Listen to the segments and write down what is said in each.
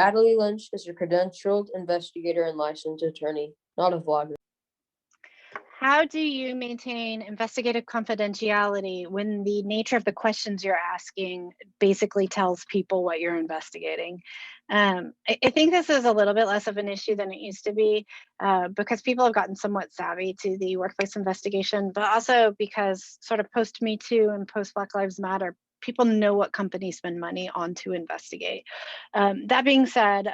Natalie Lynch is a credentialed investigator and licensed attorney, not a vlogger. How do you maintain investigative confidentiality when the nature of the questions you're asking basically tells people what you're investigating? I think this is a little bit less of an issue than it used to be because people have gotten somewhat savvy to the workplace investigation, but also because sort of post Me Too and post Black Lives Matter, people know what companies spend money on to investigate. That being said,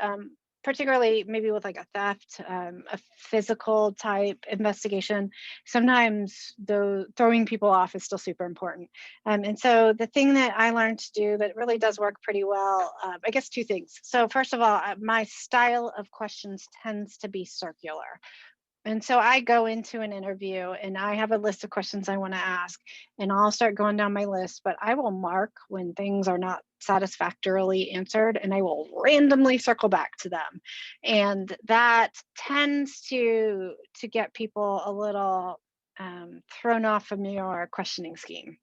particularly maybe with like a theft, a physical type investigation, sometimes though throwing people off is still super important. And so the thing that I learned to do that really does work pretty well, I guess two things. So first of all, my style of questions tends to be circular. And so I go into an interview and I have a list of questions I want to ask, and I'll start going down my list, but I will mark when things are not satisfactorily answered and I will randomly circle back to them. And that tends to get people a little thrown off from your questioning scheme.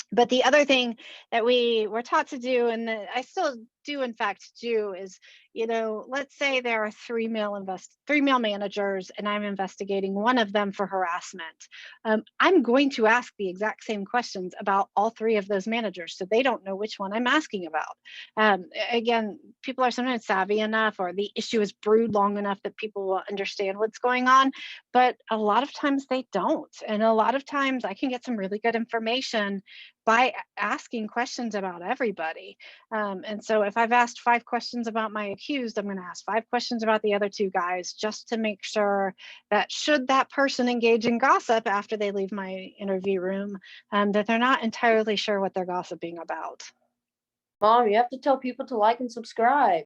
But the other thing that we were taught to do, and that I still do in fact do, is, let's say there are three male managers and I'm investigating one of them for harassment. I'm going to ask the exact same questions about all three of those managers so they don't know which one I'm asking about. Again, people are sometimes savvy enough, or the issue is brewed long enough that people will understand what's going on, but a lot of times they don't. And a lot of times I can get some really good information by asking questions about everybody. And so if I've asked 5 questions about my accused, I'm going to ask 5 questions about the other 2 guys, just to make sure that should that person engage in gossip after they leave my interview room, that they're not entirely sure what they're gossiping about. Mom, you have to tell people to like and subscribe.